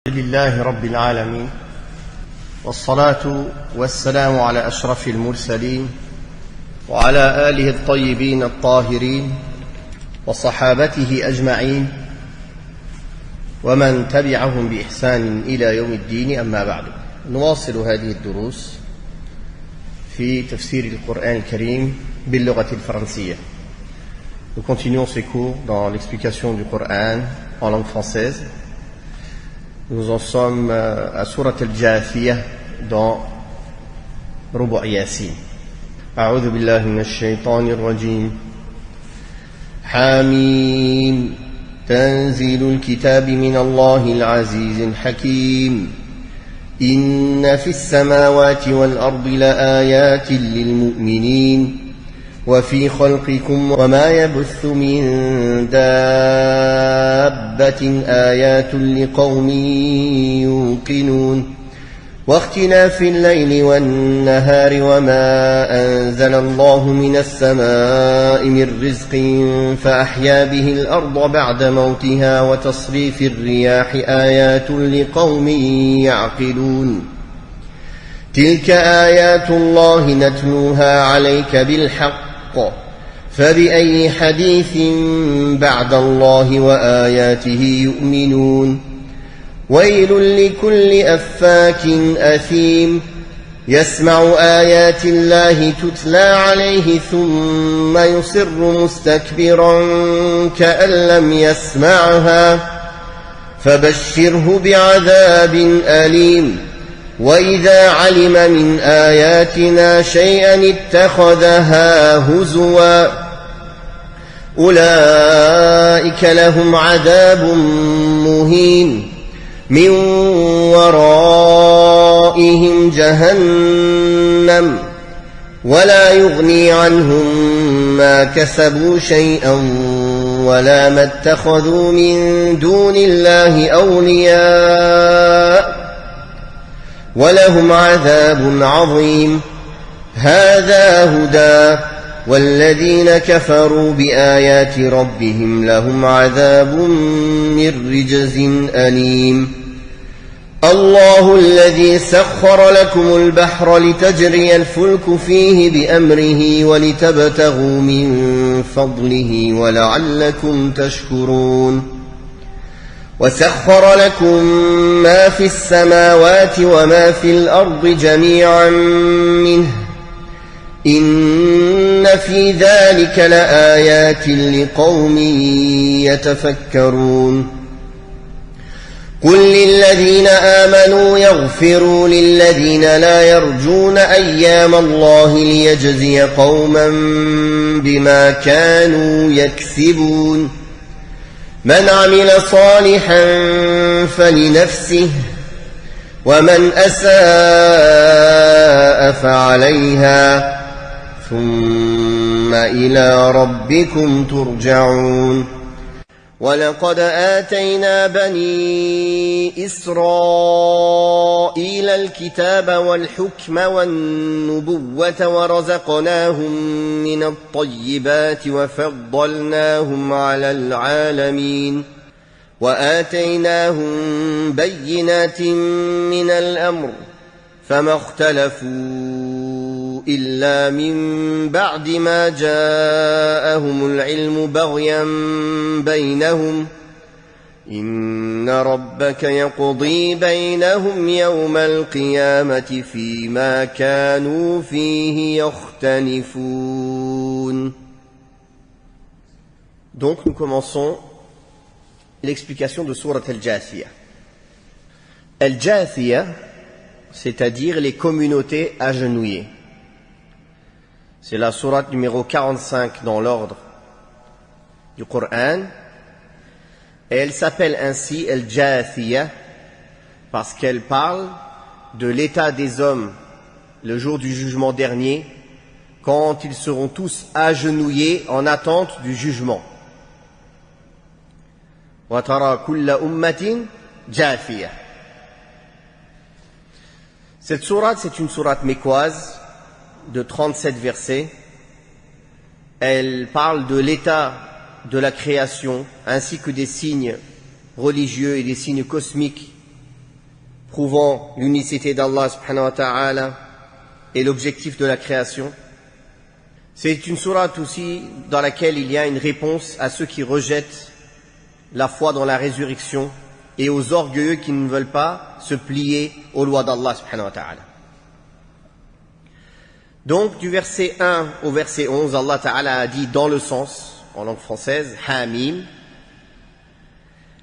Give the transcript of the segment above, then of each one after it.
لله رب العالمين، والصلاة والسلام على أشرف المرسلين وعلى آله الطيبين الطاهرين وصحابته أجمعين ومن تبعهم بإحسان إلى يوم الدين. أما بعد، نواصل هذه الدروس في تفسير القرآن الكريم باللغة الفرنسية. Nous continuons ces cours dans l'explication du Coran en langue française. Nous en sommes à Surat al-Jathiyah dans Rubu' Yasin. أعوذ بالله من الشيطان الرجيم. حاميم تنزيل الكتاب من الله العزيز الحكيم. إن في السماوات والأرض لآيات للمؤمنين وفي خلقكم وما يبث من دابة آيات لقوم يوقنون. واختلاف الليل والنهار وما أنزل الله من السماء من رزق فأحيا به الأرض بعد موتها وتصريف الرياح آيات لقوم يعقلون. تلك آيات الله نتلوها عليك بالحق فبأي حديث بعد الله وآياته يؤمنون. ويل لكل أفاك أثيم يسمع آيات الله تتلى عليه ثم يصر مستكبرا كأن لم يسمعها فبشره بعذاب أليم. وإذا علم من آياتنا شيئا اتخذها هزوا أولئك لهم عذاب مهين من ورائهم جهنم ولا يغني عنهم ما كسبوا شيئا ولا ما اتخذوا من دون الله أولياء ولهم عذاب عظيم. هذا هدى والذين كفروا بآيات ربهم لهم عذاب من رجز أليم. الله الذي سخر لكم البحر لتجري الفلك فيه بأمره ولتبتغوا من فضله ولعلكم تشكرون. وسخر لكم ما في السماوات وما في الأرض جميعا منه إن في ذلك لآيات لقوم يتفكرون. قل للذين آمنوا يغفروا للذين لا يرجون أيام الله ليجزي قوما بما كانوا يكسبون. من عمل صالحا فلنفسه ومن أساء فعليها ثم إلى ربكم ترجعون. ولقد آتينا بني إسرائيل الكتاب والحكم والنبوة ورزقناهم من الطيبات وفضلناهم على العالمين وآتيناهم بينات من الأمر فما اختلفوا إلا من بعد ما جاءهم العلم بغيا بينهم إن ربك يقضي بينهم يوم القيامة فيما كانوا فيه يختلفون. Donc nous commençons l'explication de Surat al-Jathiyah. Al-Jathiyah, c'est-à-dire les communautés agenouillées. C'est la sourate numéro 45 dans l'ordre du Coran. Et elle s'appelle ainsi Al-Jathiyah parce qu'elle parle de l'état des hommes le jour du jugement dernier, quand ils seront tous agenouillés en attente du jugement. Wa tara kulla ummatin jathiyah. Cette sourate, c'est une sourate mécoise de 37 versets. Elle parle de l'état de la création ainsi que des signes religieux et des signes cosmiques prouvant l'unicité d'Allah subhanahu wa ta'ala et l'objectif de la création. C'est une sourate aussi dans laquelle il y a une réponse à ceux qui rejettent la foi dans la résurrection et aux orgueilleux qui ne veulent pas se plier aux lois d'Allah subhanahu wa ta'ala. Donc du verset 1 au verset 11, Allah ta'ala a dit dans le sens, en langue française, Hamim,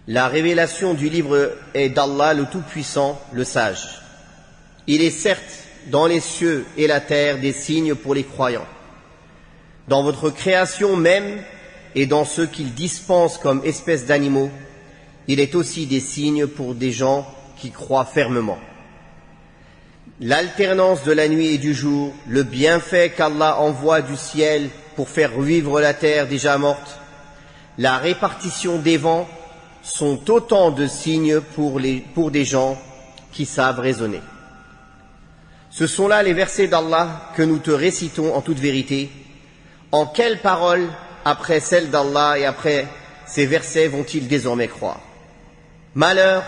la révélation du livre est d'Allah le Tout-Puissant, le Sage. Il est certes dans les cieux et la terre des signes pour les croyants. Dans votre création même et dans ceux qu'il dispense comme espèces d'animaux, il est aussi des signes pour des gens qui croient fermement. L'alternance de la nuit et du jour, le bienfait qu'Allah envoie du ciel pour faire revivre la terre déjà morte, la répartition des vents sont autant de signes pour des gens qui savent raisonner. Ce sont là les versets d'Allah que nous te récitons en toute vérité. En quelles paroles, après celles d'Allah et après ces versets, vont-ils désormais croire? Malheur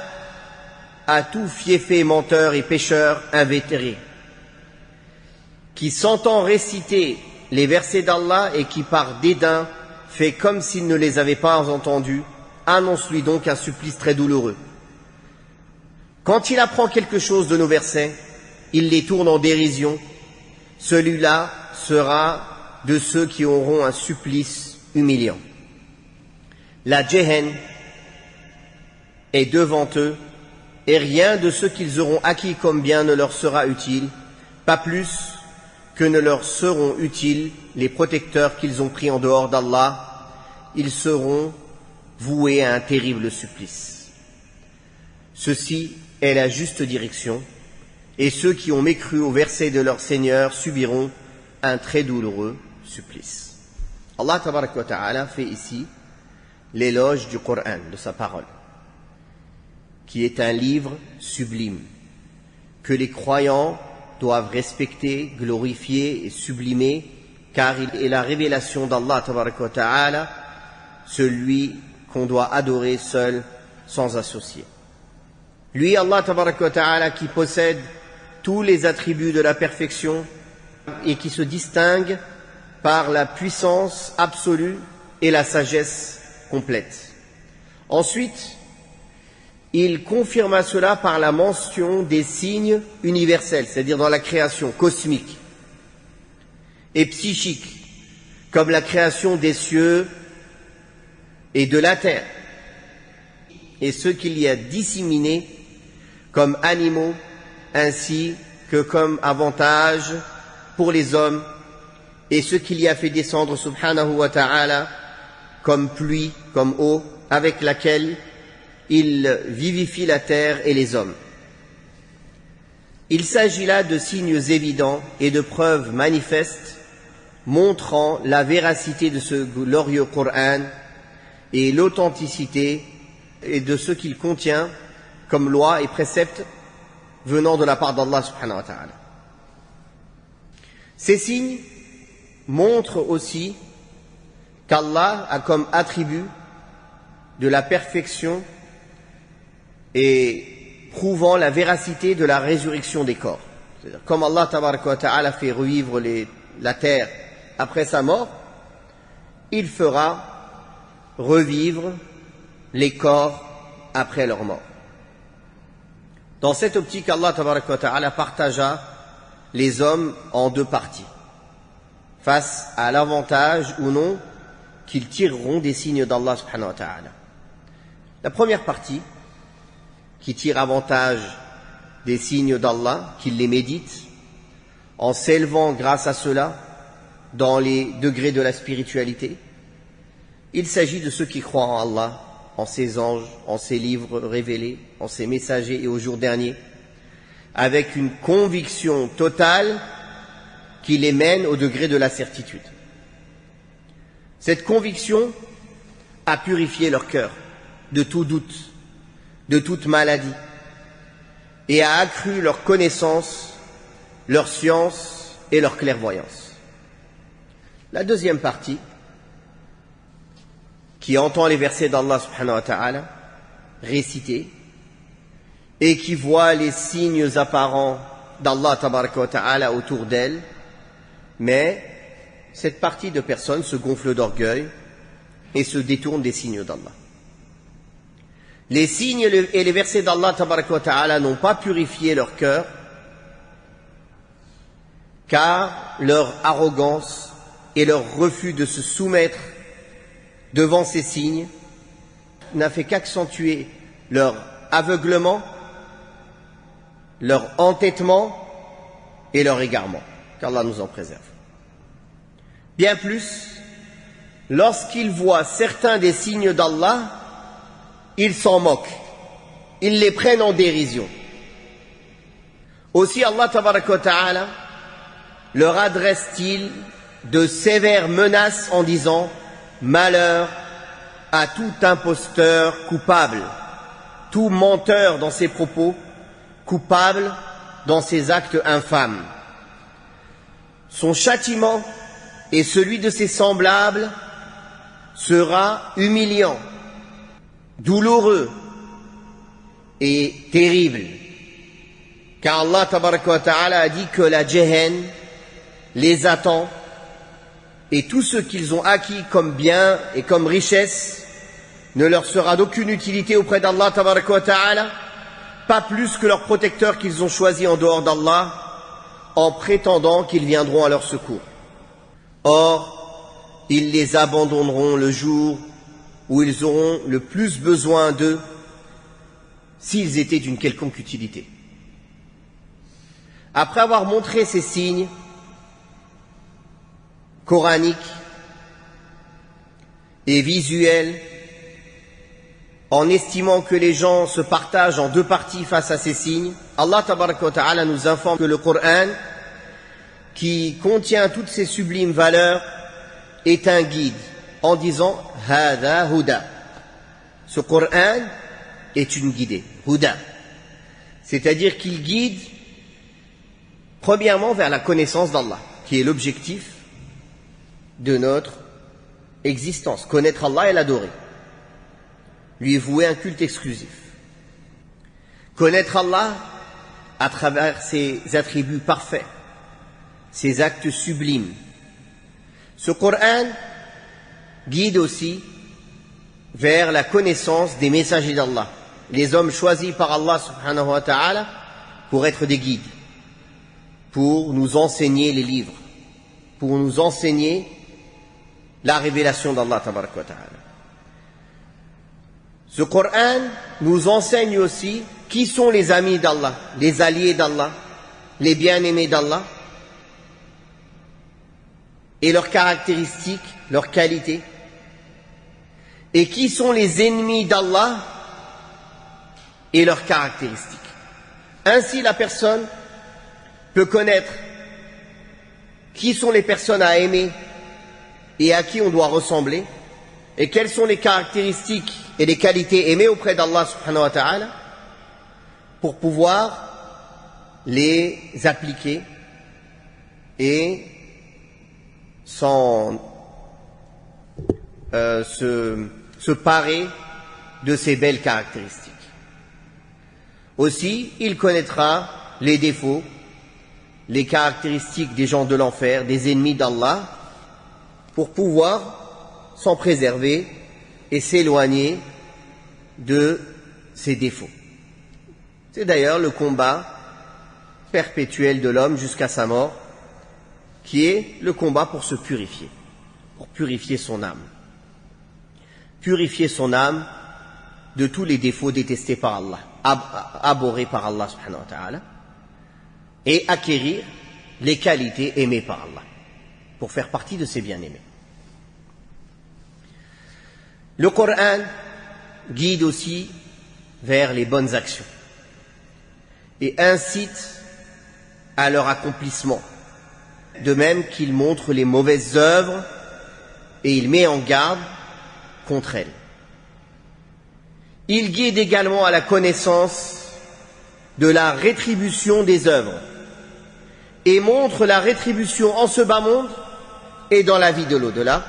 à tout fieffé menteur et pécheur invétéré, qui s'entend réciter les versets d'Allah et qui par dédain fait comme s'il ne les avait pas entendus, annonce-lui donc un supplice très douloureux. Quand il apprend quelque chose de nos versets, il les tourne en dérision. Celui-là sera de ceux qui auront un supplice humiliant. La Jehen est devant eux, et rien de ce qu'ils auront acquis comme bien ne leur sera utile, pas plus que ne leur seront utiles les protecteurs qu'ils ont pris en dehors d'Allah. Ils seront voués à un terrible supplice. Ceci est la juste direction, et ceux qui ont mécru au verset de leur Seigneur subiront un très douloureux supplice. Allah tabaraka wa ta'ala fait ici l'éloge du Coran, de sa parole, qui est un livre sublime, que les croyants doivent respecter, glorifier et sublimer, car il est la révélation d'Allah tabaraka wa ta'ala, celui qu'on doit adorer seul, sans associé. Lui, Allah tabaraka wa ta'ala, qui possède tous les attributs de la perfection et qui se distingue par la puissance absolue et la sagesse complète. Ensuite, il confirma cela par la mention des signes universels, c'est-à-dire dans la création cosmique et psychique, comme la création des cieux et de la terre, et ce qu'il y a disséminé comme animaux, ainsi que comme avantage pour les hommes, et ce qu'il y a fait descendre subhanahu wa ta'ala comme pluie, comme eau, avec laquelle il vivifie la terre et les hommes. Il s'agit là de signes évidents et de preuves manifestes montrant la véracité de ce glorieux Coran et l'authenticité et de ce qu'il contient comme loi et préceptes venant de la part d'Allah subhanahu wa ta'ala. Ces signes montrent aussi qu'Allah a comme attribut de la perfection et prouvant la véracité de la résurrection des corps. C'est-à-dire, comme Allah tabaraka wa ta'ala fait revivre la terre après sa mort, il fera revivre les corps après leur mort. Dans cette optique, Allah tabaraka wa ta'ala partagea les hommes en deux parties, face à l'avantage ou non qu'ils tireront des signes d'Allah subhanahu wa ta'ala. La première partie, qui tire avantage des signes d'Allah, qui les médite, en s'élevant grâce à cela dans les degrés de la spiritualité. Il s'agit de ceux qui croient en Allah, en ses anges, en ses livres révélés, en ses messagers et au jour dernier, avec une conviction totale qui les mène au degré de la certitude. Cette conviction a purifié leur cœur de tout doute, de toute maladie, et a accru leur connaissance, leur science et leur clairvoyance. La deuxième partie, qui entend les versets d'Allah subhanahu wa ta'ala récités, et qui voient les signes apparents d'Allah tabaraka wa ta'ala autour d'elle, mais cette partie de personnes se gonfle d'orgueil et se détourne des signes d'Allah. Les signes et les versets d'Allah tabaraka wa ta'ala n'ont pas purifié leur cœur, car leur arrogance et leur refus de se soumettre devant ces signes n'a fait qu'accentuer leur aveuglement, leur entêtement et leur égarement, qu'Allah nous en préserve. Bien plus, lorsqu'ils voient certains des signes d'Allah, ils s'en moquent, ils les prennent en dérision. Aussi Allah tabaraka wa ta'ala leur adresse-t-il de sévères menaces en disant « Malheur à tout imposteur coupable, tout menteur dans ses propos, coupable dans ses actes infâmes. Son châtiment et celui de ses semblables sera humiliant, douloureux et terrible. Car Allah tabaraka wa ta'ala a dit que la Jahannam les attend et tout ce qu'ils ont acquis comme bien et comme richesse ne leur sera d'aucune utilité auprès d'Allah tabaraka wa ta'ala, pas plus que leurs protecteurs qu'ils ont choisis en dehors d'Allah en prétendant qu'ils viendront à leur secours. Or, ils les abandonneront le jour où ils auront le plus besoin d'eux s'ils étaient d'une quelconque utilité. Après avoir montré ces signes coraniques et visuels, en estimant que les gens se partagent en deux parties face à ces signes, Allah tabaraka wa ta'ala nous informe que le Coran, qui contient toutes ces sublimes valeurs, est un guide, en disant « Hada huda ». Ce Coran est une guidée, huda. C'est-à-dire qu'il guide premièrement vers la connaissance d'Allah, qui est l'objectif de notre existence, connaître Allah et l'adorer, lui vouer un culte exclusif. Connaître Allah à travers ses attributs parfaits, ses actes sublimes. Ce Coran guide aussi vers la connaissance des messagers d'Allah, les hommes choisis par Allah subhanahu wa ta'ala pour être des guides, pour nous enseigner les livres, pour nous enseigner la révélation d'Allah tabaraka wa ta'ala. Ce Coran nous enseigne aussi qui sont les amis d'Allah, les alliés d'Allah, les bien-aimés d'Allah, et leurs caractéristiques, leurs qualités, et qui sont les ennemis d'Allah et leurs caractéristiques. Ainsi, la personne peut connaître qui sont les personnes à aimer et à qui on doit ressembler, et quelles sont les caractéristiques et les qualités aimées auprès d'Allah subhanahu wa ta'ala, pour pouvoir les appliquer et se parer de ces belles caractéristiques. Aussi, il connaîtra les défauts, les caractéristiques des gens de l'enfer, des ennemis d'Allah, pour pouvoir s'en préserver et s'éloigner de ces défauts. C'est d'ailleurs le combat perpétuel de l'homme jusqu'à sa mort, qui est le combat pour se purifier, pour purifier son âme. Purifier son âme de tous les défauts détestés par Allah, abhorrés par Allah subhanahu wa ta'ala, et acquérir les qualités aimées par Allah, pour faire partie de ses bien-aimés. Le Coran guide aussi vers les bonnes actions et incite à leur accomplissement, de même qu'il montre les mauvaises œuvres et il met en garde contre elles. Il guide également à la connaissance de la rétribution des œuvres et montre la rétribution en ce bas monde et dans la vie de l'au-delà,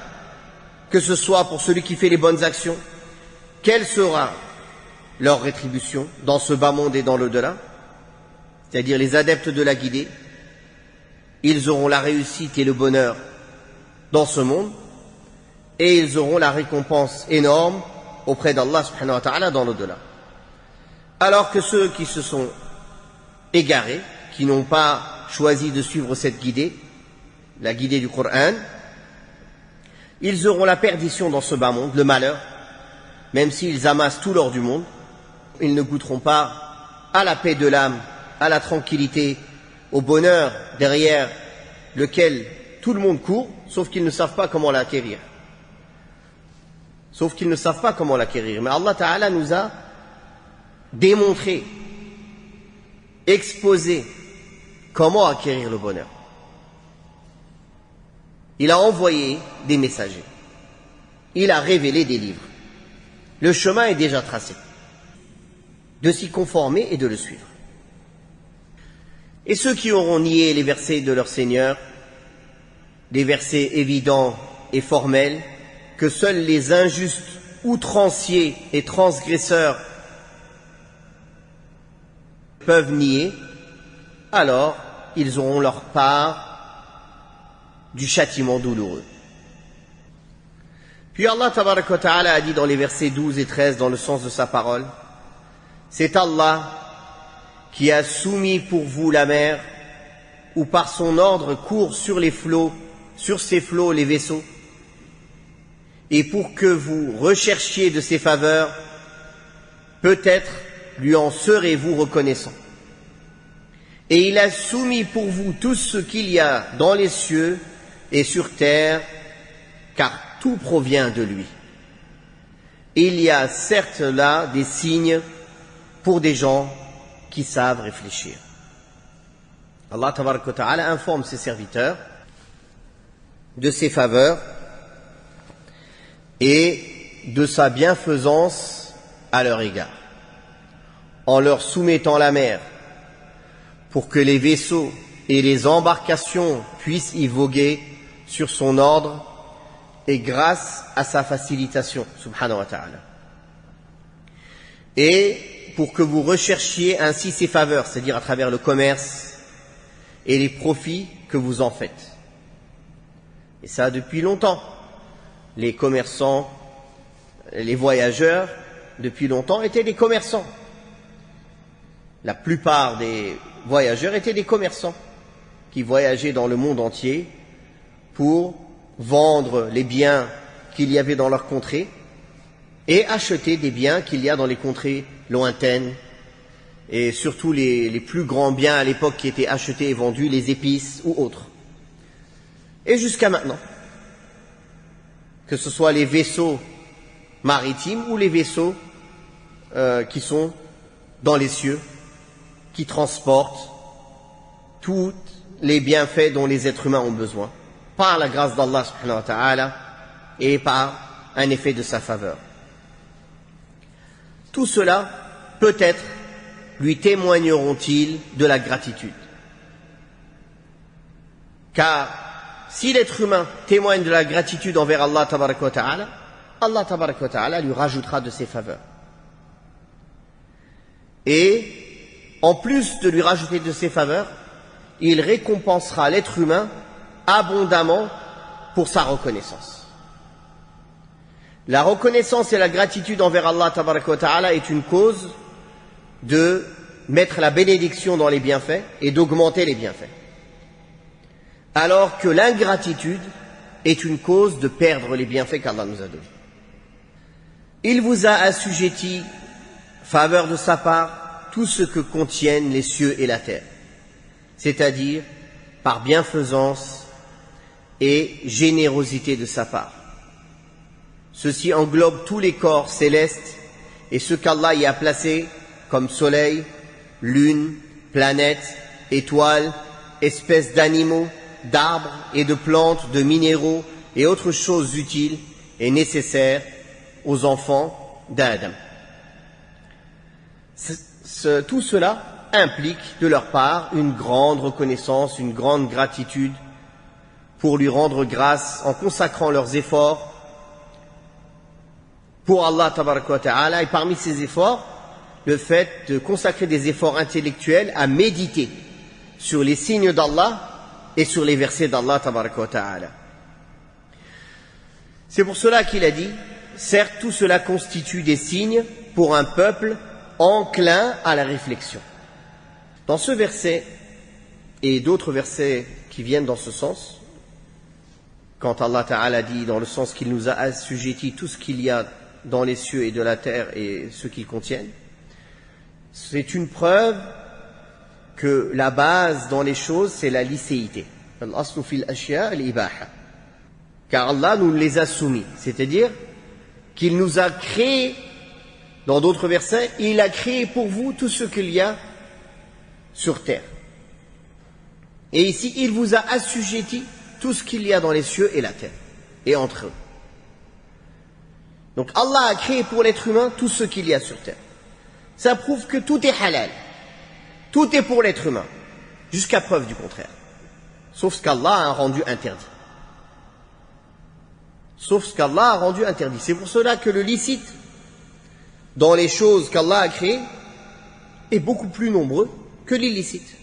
que ce soit pour celui qui fait les bonnes actions, quelle sera leur rétribution dans ce bas monde et dans l'au-delà, c'est-à-dire les adeptes de la guidée, ils auront la réussite et le bonheur dans ce monde, et ils auront la récompense énorme auprès d'Allah subhanahu wa ta'ala dans l'au-delà. Alors que ceux qui se sont égarés, qui n'ont pas choisi de suivre cette guidée, la guidée du Coran, ils auront la perdition dans ce bas monde, le malheur, même s'ils amassent tout l'or du monde, ils ne goûteront pas à la paix de l'âme, à la tranquillité, au bonheur derrière lequel tout le monde court, sauf qu'ils ne savent pas comment l'acquérir. Sauf qu'ils ne savent pas comment l'acquérir. Mais Allah Ta'ala nous a démontré, exposé comment acquérir le bonheur. Il a envoyé des messagers. Il a révélé des livres. Le chemin est déjà tracé. De s'y conformer et de le suivre. Et ceux qui auront nié les versets de leur Seigneur, des versets évidents et formels, que seuls les injustes, outranciers et transgresseurs peuvent nier, alors ils auront leur part du châtiment douloureux. Puis Allah tabaraka wa ta'ala a dit dans les versets 12 et 13 dans le sens de sa parole, c'est Allah qui a soumis pour vous la mer, où par son ordre courent sur les flots, sur ces flots les vaisseaux, et pour que vous recherchiez de ses faveurs, peut-être lui en serez-vous reconnaissant. Et il a soumis pour vous tout ce qu'il y a dans les cieux et sur terre, car tout provient de lui. Il y a certes là des signes pour des gens qui savent réfléchir. Allah tabaraka wa ta'ala informe ses serviteurs de ses faveurs et de sa bienfaisance à leur égard, en leur soumettant la mer pour que les vaisseaux et les embarcations puissent y voguer sur son ordre et grâce à sa facilitation, subhanahu wa ta'ala. Et pour que vous recherchiez ainsi ses faveurs, c'est-à-dire à travers le commerce et les profits que vous en faites. Et ça depuis longtemps. Les commerçants, les voyageurs, depuis longtemps, étaient des commerçants. La plupart des voyageurs étaient des commerçants qui voyageaient dans le monde entier pour vendre les biens qu'il y avait dans leur contrée et acheter des biens qu'il y a dans les contrées lointaines, et surtout les plus grands biens à l'époque qui étaient achetés et vendus, les épices ou autres. Et jusqu'à maintenant, que ce soit les vaisseaux maritimes ou les vaisseaux qui sont dans les cieux, qui transportent tous les bienfaits dont les êtres humains ont besoin, par la grâce d'Allah subhanahu wa ta'ala et par un effet de sa faveur. Tout cela, peut-être, lui témoigneront-ils de la gratitude. Car si l'être humain témoigne de la gratitude envers Allah tabaraka wa ta'ala, Allah tabaraka wa ta'ala lui rajoutera de ses faveurs. Et en plus de lui rajouter de ses faveurs, il récompensera l'être humain abondamment pour sa reconnaissance. La reconnaissance et la gratitude envers Allah tabaraka wa ta'ala est une cause de mettre la bénédiction dans les bienfaits et d'augmenter les bienfaits. Alors que l'ingratitude est une cause de perdre les bienfaits qu'Allah nous a donnés. Il vous a assujetti, faveur de sa part, tout ce que contiennent les cieux et la terre, c'est-à-dire par bienfaisance et générosité de sa part. Ceci englobe tous les corps célestes et ce qu'Allah y a placé comme soleil, lune, planètes, étoiles, espèces d'animaux, d'arbres et de plantes, de minéraux et autres choses utiles et nécessaires aux enfants d'Adam. Tout cela implique de leur part une grande reconnaissance, une grande gratitude pour lui rendre grâce en consacrant leurs efforts pour Allah tabaraka wa ta'ala, et parmi ces efforts, le fait de consacrer des efforts intellectuels à méditer sur les signes d'Allah et sur les versets d'Allah tabaraka wa ta'ala. C'est pour cela qu'il a dit, certes tout cela constitue des signes pour un peuple enclin à la réflexion. Dans ce verset et d'autres versets qui viennent dans ce sens, quand Allah Ta'ala dit dans le sens qu'il nous a assujetti tout ce qu'il y a dans les cieux et de la terre et ce qu'ils contiennent, c'est une preuve que la base dans les choses c'est la licéité. Al-aslu fil ashya al-ibaha. Car Allah nous les a soumis, c'est-à-dire qu'il nous a créé, dans d'autres versets, il a créé pour vous tout ce qu'il y a sur terre. Et ici, il vous a assujetti tout ce qu'il y a dans les cieux et la terre, et entre eux. Donc Allah a créé pour l'être humain tout ce qu'il y a sur terre. Ça prouve que tout est halal, tout est pour l'être humain, jusqu'à preuve du contraire. Sauf ce qu'Allah a rendu interdit. Sauf ce qu'Allah a rendu interdit. C'est pour cela que le licite, dans les choses qu'Allah a créées, est beaucoup plus nombreux que l'illicite.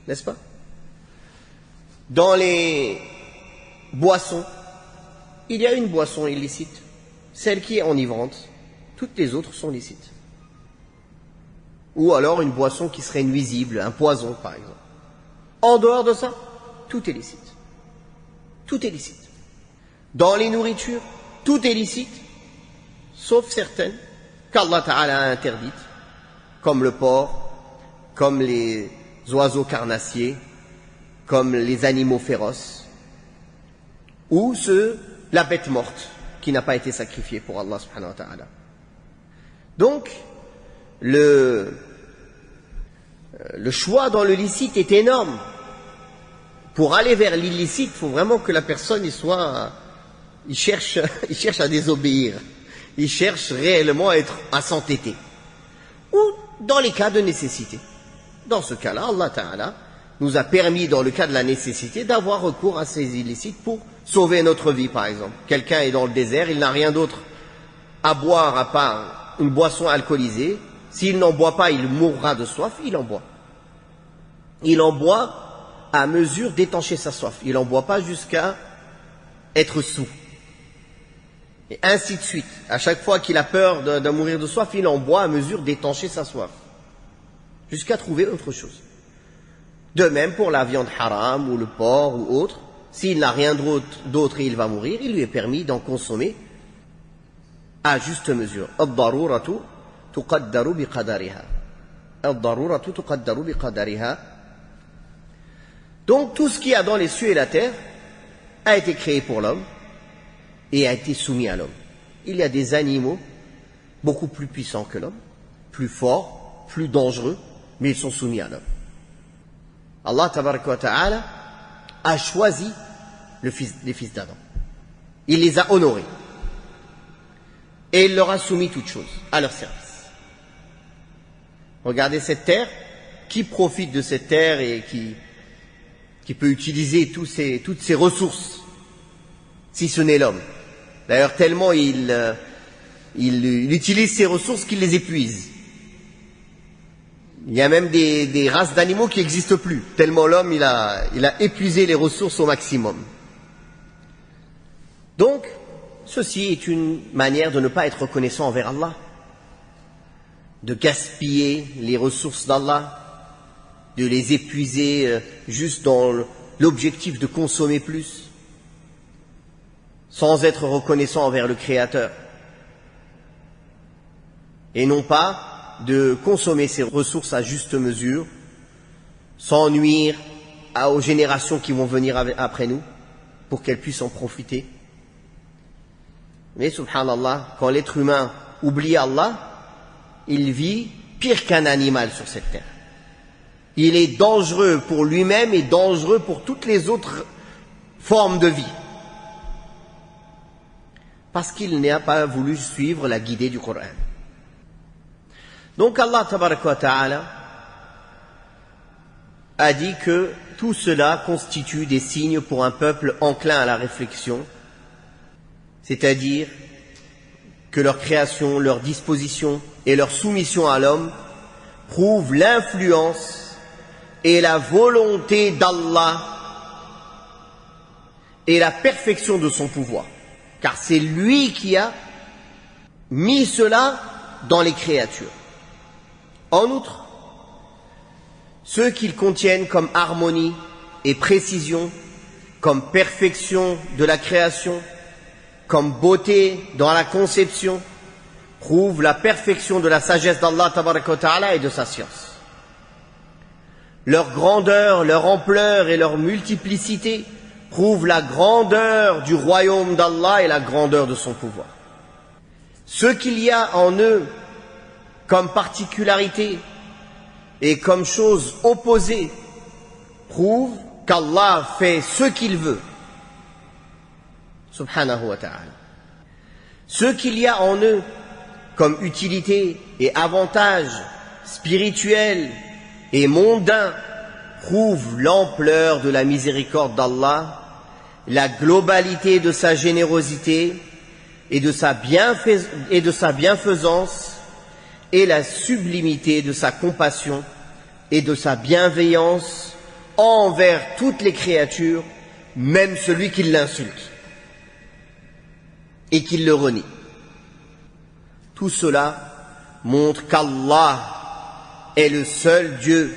N'est-ce pas? Dans les boissons, il y a une boisson illicite, celle qui est enivrante. Toutes les autres sont licites. Ou alors une boisson qui serait nuisible, un poison par exemple. En dehors de ça, tout est licite. Tout est licite. Dans les nourritures, tout est licite, sauf certaines qu'Allah Ta'ala a interdites, comme le porc, comme les oiseaux carnassiers, comme les animaux féroces, ou la bête morte qui n'a pas été sacrifiée pour Allah subhanahu wa ta'ala. Donc, le choix dans le licite est énorme. Pour aller vers l'illicite, il faut vraiment que la personne il cherche à désobéir. Il cherche réellement à s'entêter. Ou dans les cas de nécessité. Dans ce cas-là, Allah Ta'ala nous a permis, dans le cas de la nécessité, d'avoir recours à ces illicites pour sauver notre vie, par exemple. Quelqu'un est dans le désert, il n'a rien d'autre à boire à part une boisson alcoolisée. S'il n'en boit pas, il mourra de soif, il en boit. Il en boit à mesure d'étancher sa soif. Il n'en boit pas jusqu'à être saoul. Et ainsi de suite. À chaque fois qu'il a peur de mourir de soif, il en boit à mesure d'étancher sa soif. Jusqu'à trouver autre chose. De même pour la viande haram ou le porc ou autre, s'il n'a rien d'autre et il va mourir, il lui est permis d'en consommer à juste mesure. Ad-daruratu tuqaddaru biqadariha. Ad-daruratu tuqaddaru biqadariha. Donc tout ce qu'il y a dans les cieux et la terre a été créé pour l'homme et a été soumis à l'homme. Il y a des animaux beaucoup plus puissants que l'homme, plus forts, plus dangereux, mais ils sont soumis à l'homme. Allah tabaraka wa ta'ala a choisi les fils d'Adam. Il les a honorés. Et il leur a soumis toutes choses à leur service. Regardez cette terre. Qui profite de cette terre et qui peut utiliser toutes ces ressources, si ce n'est l'homme? D'ailleurs, tellement il utilise ces ressources qu'il les épuise. Il y a même des races d'animaux qui n'existent plus, tellement l'homme il a épuisé les ressources au maximum. Donc, ceci est une manière de ne pas être reconnaissant envers Allah, de gaspiller les ressources d'Allah, de les épuiser juste dans l'objectif de consommer plus, sans être reconnaissant envers le Créateur, et non pas de consommer ces ressources à juste mesure, sans nuire aux générations qui vont venir après nous, pour qu'elles puissent en profiter. Mais subhanallah, quand l'être humain oublie Allah, il vit pire qu'un animal sur cette terre. Il est dangereux pour lui-même et dangereux pour toutes les autres formes de vie. Parce qu'il n'a pas voulu suivre la guidée du Coran. Donc Allah tabaraka wa ta'ala a dit que tout cela constitue des signes pour un peuple enclin à la réflexion, c'est-à-dire que leur création, leur disposition et leur soumission à l'homme prouvent l'influence et la volonté d'Allah et la perfection de son pouvoir. Car c'est lui qui a mis cela dans les créatures. En outre, ceux qu'ils contiennent comme harmonie et précision, comme perfection de la création, comme beauté dans la conception, prouvent la perfection de la sagesse d'Allah tabaraka wa ta'ala et de sa science. Leur grandeur, leur ampleur et leur multiplicité prouvent la grandeur du royaume d'Allah et la grandeur de son pouvoir. Ce qu'il y a en eux comme particularité et comme chose opposée prouve qu'Allah fait ce qu'il veut, subhanahu wa ta'ala. Ce qu'il y a en eux comme utilité et avantage spirituel et mondain prouve l'ampleur de la miséricorde d'Allah, la globalité de sa générosité et de sa bienfaisance et la sublimité de sa compassion et de sa bienveillance envers toutes les créatures, même celui qui l'insulte et qui le renie. Tout cela montre qu'Allah est le seul Dieu,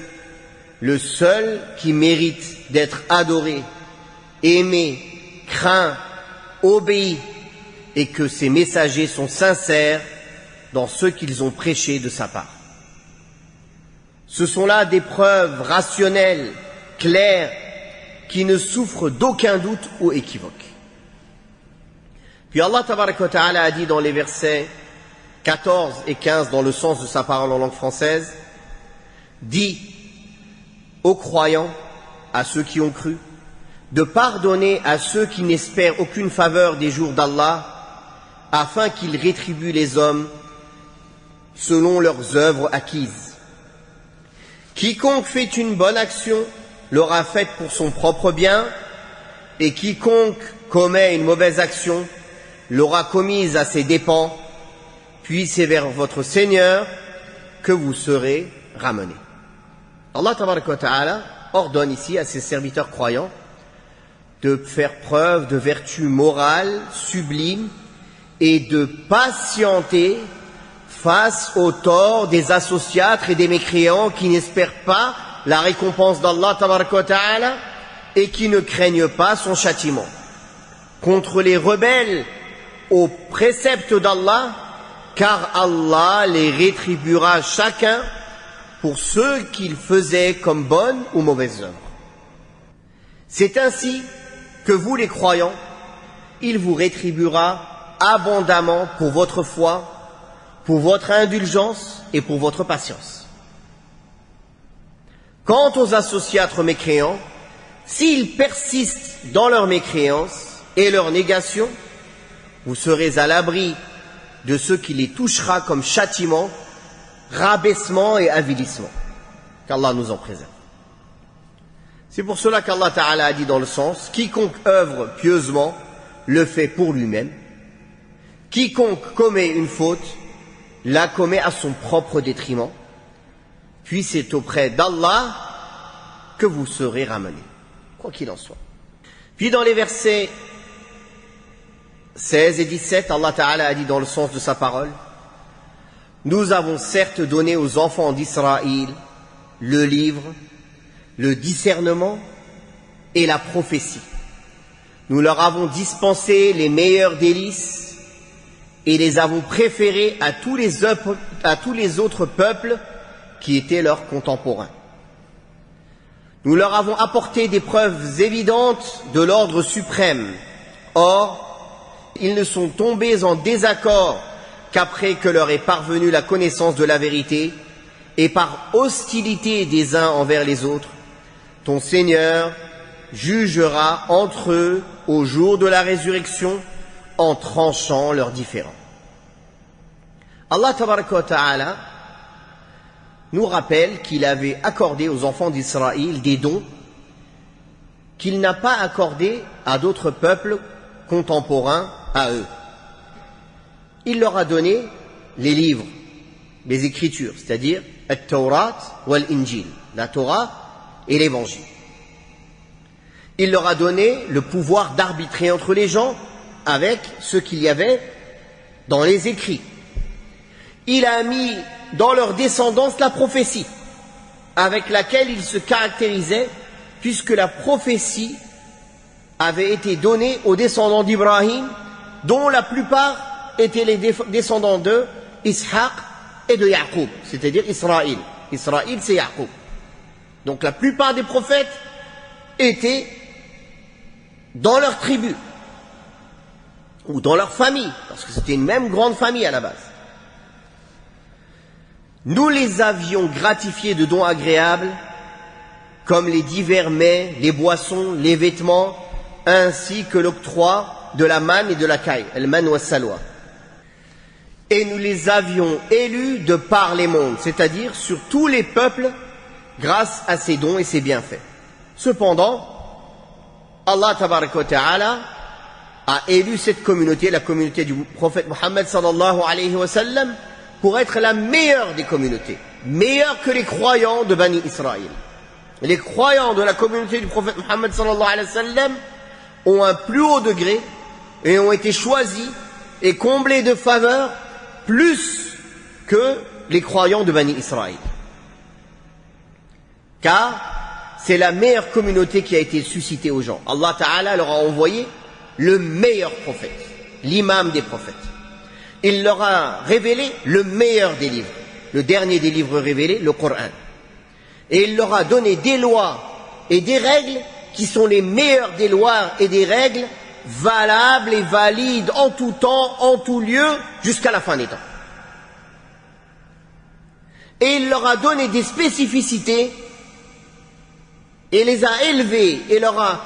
le seul qui mérite d'être adoré, aimé, craint, obéi, et que ses messagers sont sincères dans ce qu'ils ont prêché de sa part. Ce sont là des preuves rationnelles, claires, qui ne souffrent d'aucun doute ou équivoque. Puis Allah tabaraka wa ta'ala a dit dans les versets 14 et 15 dans le sens de sa parole en langue française, dit aux croyants, à ceux qui ont cru, de pardonner à ceux qui n'espèrent aucune faveur des jours d'Allah, afin qu'ils rétribuent les hommes selon leurs œuvres acquises. Quiconque fait une bonne action l'aura faite pour son propre bien, et quiconque commet une mauvaise action l'aura commise à ses dépens, puis c'est vers votre Seigneur que vous serez ramenés. Allah tabaraka wa ta'ala ordonne ici à ses serviteurs croyants de faire preuve de vertu morale sublime et de patienter face au tort des associatres et des mécréants qui n'espèrent pas la récompense d'Allah tabaraka wa ta'ala et qui ne craignent pas son châtiment. Contre les rebelles aux préceptes d'Allah, car Allah les rétribuera chacun pour ce qu'il faisait comme bonnes ou mauvaises œuvres. C'est ainsi que vous les croyants, il vous rétribuera abondamment pour votre foi, pour votre indulgence et pour votre patience. Quant aux associatres mécréants, s'ils persistent dans leur mécréance et leur négation, vous serez à l'abri de ce qui les touchera comme châtiment, rabaissement et avilissement. Qu'Allah nous en préserve. C'est pour cela qu'Allah Ta'ala a dit dans le sens, quiconque œuvre pieusement le fait pour lui-même. Quiconque commet une faute, la commet à son propre détriment, puis c'est auprès d'Allah que vous serez ramenés, quoi qu'il en soit. Puis dans les versets 16 et 17, Allah Ta'ala a dit dans le sens de sa parole, nous avons certes donné aux enfants d'Israël le livre, le discernement et la prophétie. Nous leur avons dispensé les meilleurs délices et les avons préférés à tous les autres peuples qui étaient leurs contemporains. Nous leur avons apporté des preuves évidentes de l'ordre suprême. Or, ils ne sont tombés en désaccord qu'après que leur est parvenue la connaissance de la vérité, et par hostilité des uns envers les autres, ton Seigneur jugera entre eux au jour de la résurrection en tranchant leurs différends. Allah tabaraka wa ta'ala nous rappelle qu'il avait accordé aux enfants d'Israël des dons qu'il n'a pas accordés à d'autres peuples contemporains à eux. il leur a donné les livres, les écritures, c'est-à-dire At-Tawrat wal-Injil, la Torah et l'Évangile. Il leur a donné le pouvoir d'arbitrer entre les gens avec ce qu'il y avait dans les écrits. Il a mis dans leur descendance la prophétie, avec laquelle ils se caractérisaient, puisque la prophétie avait été donnée aux descendants d'Ibrahim, dont la plupart étaient les descendants de Ishaq et de Yaqub, c'est-à-dire Israël. Israël, c'est Yaqub. Donc la plupart des prophètes étaient dans leur tribu, ou dans leur famille, parce que c'était une même grande famille à la base. Nous les avions gratifiés de dons agréables, comme les divers mets, les boissons, les vêtements, ainsi que l'octroi de la manne et de la caille, el man wa salwa. Et nous les avions élus de par les mondes, c'est-à-dire sur tous les peuples, grâce à ces dons et ces bienfaits. Cependant, Allah tabaraka wa ta'ala a élu cette communauté, la communauté du prophète Mohammed sallallahu alayhi wa sallam, pour être la meilleure des communautés, meilleure que les croyants de Bani Israël. Les croyants de la communauté du prophète Mohammed sallallahu alayhi wa sallam ont un plus haut degré et ont été choisis et comblés de faveurs plus que les croyants de Bani Israël. Car c'est la meilleure communauté qui a été suscitée aux gens. Allah Ta'ala leur a envoyé le meilleur prophète, l'imam des prophètes. Il leur a révélé le meilleur des livres, le dernier des livres révélés, le Coran. Et il leur a donné des lois et des règles qui sont les meilleures des lois et des règles valables et valides en tout temps, en tout lieu, jusqu'à la fin des temps. Et il leur a donné des spécificités et les a élevés et leur a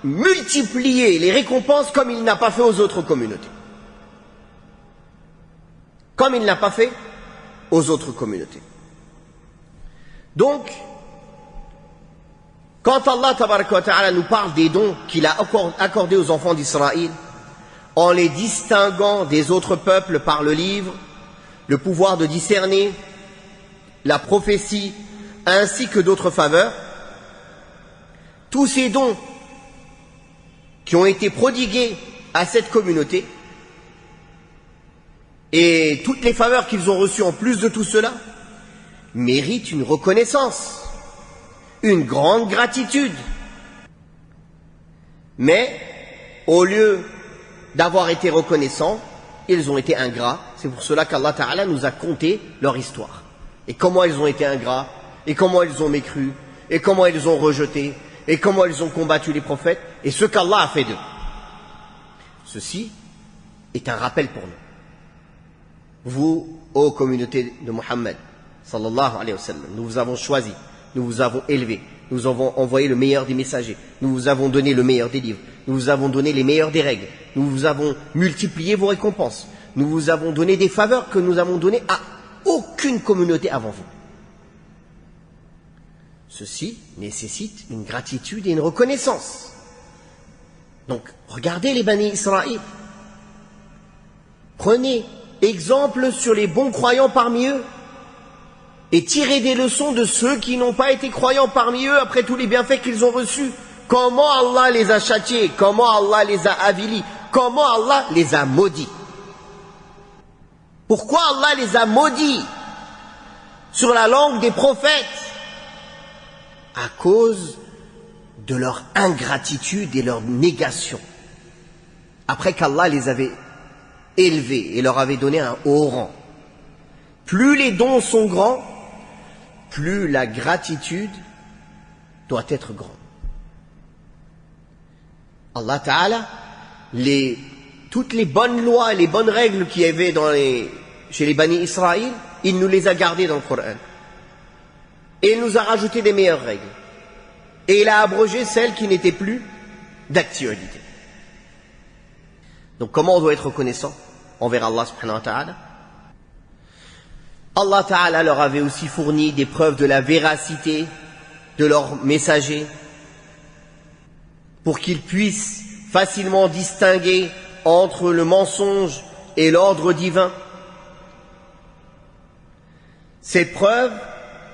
multiplié les récompenses comme il n'a pas fait aux autres communautés. Comme il n'a pas fait aux autres communautés. Donc, quand Allah tabaraka wa ta'ala nous parle des dons qu'il a accordés aux enfants d'Israël, en les distinguant des autres peuples par le livre, le pouvoir de discerner, la prophétie, ainsi que d'autres faveurs, tous ces dons qui ont été prodigués à cette communauté et toutes les faveurs qu'ils ont reçues en plus de tout cela méritent une reconnaissance, une grande gratitude. Mais au lieu d'avoir été reconnaissants, ils ont été ingrats. C'est pour cela qu'Allah Ta'ala nous a conté leur histoire. Et comment ils ont été ingrats, et comment ils ont mécru, et comment ils ont rejeté, et comment ils ont combattu les prophètes, et ce qu'Allah a fait d'eux. Ceci est un rappel pour nous. Vous, ô communauté de Mohammed, sallallahu alayhi wa sallam, nous vous avons choisi, nous vous avons élevé, nous vous avons envoyé le meilleur des messagers, nous vous avons donné le meilleur des livres, nous vous avons donné les meilleures des règles, nous vous avons multiplié vos récompenses, nous vous avons donné des faveurs que nous avons données à aucune communauté avant vous. Ceci nécessite une gratitude et une reconnaissance. Donc, regardez les Bani Israël. Prenez exemple sur les bons croyants parmi eux et tirez des leçons de ceux qui n'ont pas été croyants parmi eux après tous les bienfaits qu'ils ont reçus. Comment Allah les a châtiés, comment Allah les a avilis, comment Allah les a maudits. Pourquoi Allah les a maudits sur la langue des prophètes? À cause de leur ingratitude et leur négation. Après qu'Allah les avait élevés et leur avait donné un haut rang. Plus les dons sont grands, plus la gratitude doit être grande. Allah Ta'ala, toutes les bonnes lois et les bonnes règles qu'il y avait chez les Bani Israël, il nous les a gardées dans le Coran. Et il nous a rajouté des meilleures règles. Et il a abrogé celles qui n'étaient plus d'actualité. Donc comment on doit être reconnaissant envers Allah subhanahu wa ta'ala? Allah Ta'ala leur avait aussi fourni des preuves de la véracité de leurs messagers pour qu'ils puissent facilement distinguer entre le mensonge et l'ordre divin. Ces preuves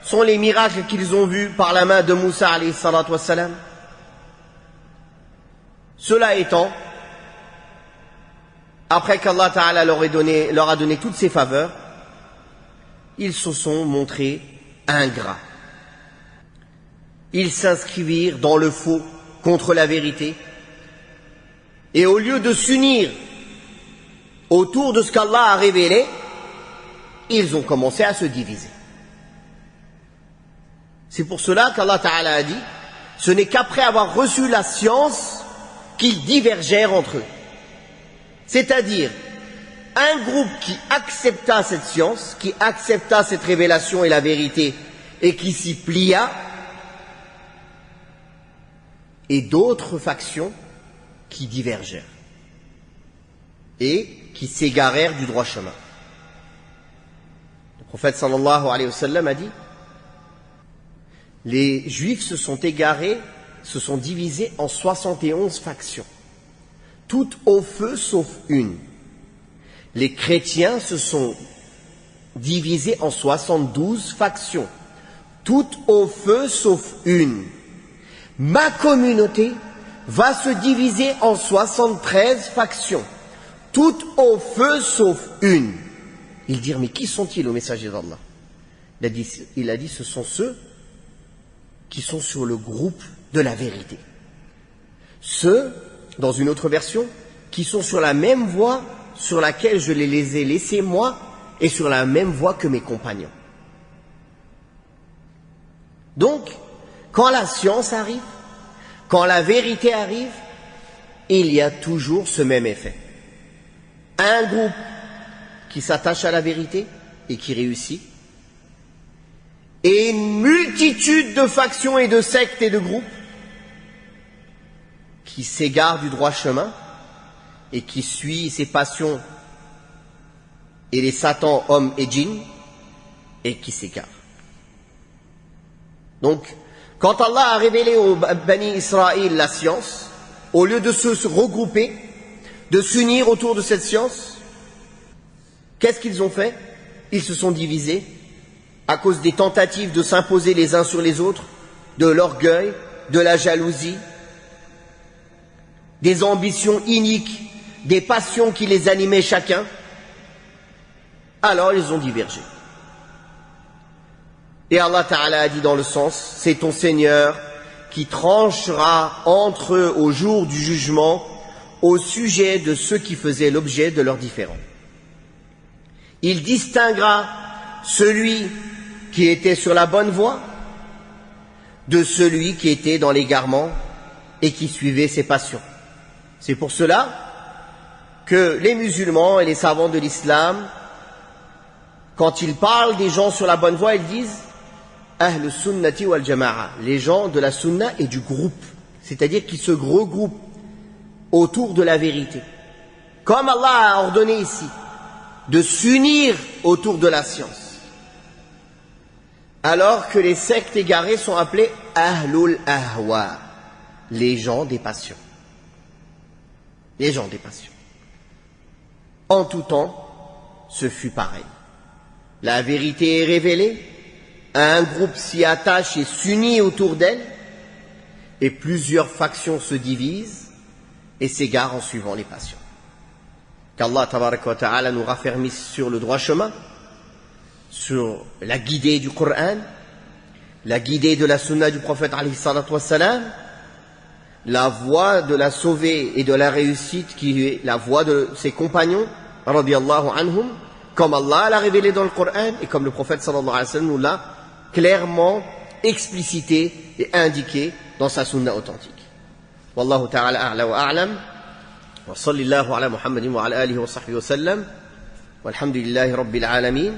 sont les miracles qu'ils ont vus par la main de Moussa alayhi salatu wassalam. Cela étant, après qu'Allah Ta'ala leur a donné toutes ces faveurs, ils se sont montrés ingrats. Ils s'inscrivirent dans le faux contre la vérité, et au lieu de s'unir autour de ce qu'Allah a révélé, ils ont commencé à se diviser. C'est pour cela qu'Allah Ta'ala a dit, ce n'est qu'après avoir reçu la science qu'ils divergèrent entre eux. C'est-à-dire, un groupe qui accepta cette science, qui accepta cette révélation et la vérité, et qui s'y plia, et d'autres factions qui divergèrent et qui s'égarèrent du droit chemin. Le prophète sallallahu alayhi wa sallam a dit, les juifs se sont égarés, se sont divisés en 71 factions, toutes au feu sauf une. Les chrétiens se sont divisés en 72 factions, toutes au feu sauf une. Ma communauté va se diviser en 73 factions, toutes au feu sauf une. Ils dirent, mais qui sont-ils, au messager d'Allah? Il a dit, ce sont ceux qui sont sur le groupe de la vérité. Ceux, dans une autre version, qui sont sur la même voie sur laquelle je les ai laissés moi, et sur la même voie que mes compagnons. Donc, quand la science arrive, quand la vérité arrive, il y a toujours ce même effet. Un groupe qui s'attache à la vérité et qui réussit, et une multitude de factions et de sectes et de groupes qui s'égarent du droit chemin et qui suit ses passions et les satans, hommes et djinns, et qui s'égarent. Donc, quand Allah a révélé aux Bani Israël la science, au lieu de se regrouper, de s'unir autour de cette science, qu'est-ce qu'ils ont fait? Ils se sont divisés à cause des tentatives de s'imposer les uns sur les autres, de l'orgueil, de la jalousie, des ambitions iniques, des passions qui les animaient chacun. Alors ils ont divergé. Et Allah Ta'ala a dit dans le sens, c'est ton Seigneur qui tranchera entre eux au jour du jugement au sujet de ceux qui faisaient l'objet de leurs différends. Il distinguera celui qui était sur la bonne voie de celui qui était dans l'égarement et qui suivait ses passions. C'est pour cela que les musulmans et les savants de l'islam, quand ils parlent des gens sur la bonne voie, ils disent Ahl sunnati wal jama'a, les gens de la sunna et du groupe, c'est-à-dire qui se regroupent autour de la vérité. Comme Allah a ordonné ici, de s'unir autour de la science. Alors que les sectes égarées sont appelées Ahlul Ahwa, les gens des passions. Les gens des passions. En tout temps, ce fut pareil. La vérité est révélée, un groupe s'y attache et s'unit autour d'elle, et plusieurs factions se divisent et s'égarent en suivant les passions. Qu'Allah tabaraka wa ta'ala nous raffermisse sur le droit chemin, sur la guidée du Coran, la guidée de la sunna du prophète alayhi salatu wassalam, la voie de la sauvée et de la réussite qui est la voie de ses compagnons, radiyallahu anhum, comme Allah l'a révélé dans le Coran et comme le prophète sallallahu alayhi wa sallam nous l'a clairement explicité et indiqué dans sa sunna authentique. Wallahu ta'ala a'la wa a'lam, wa sallallahu ala Muhammadin wa ala alihi wa sahbihi wa sallam, walhamdulillahi rabbil alamin.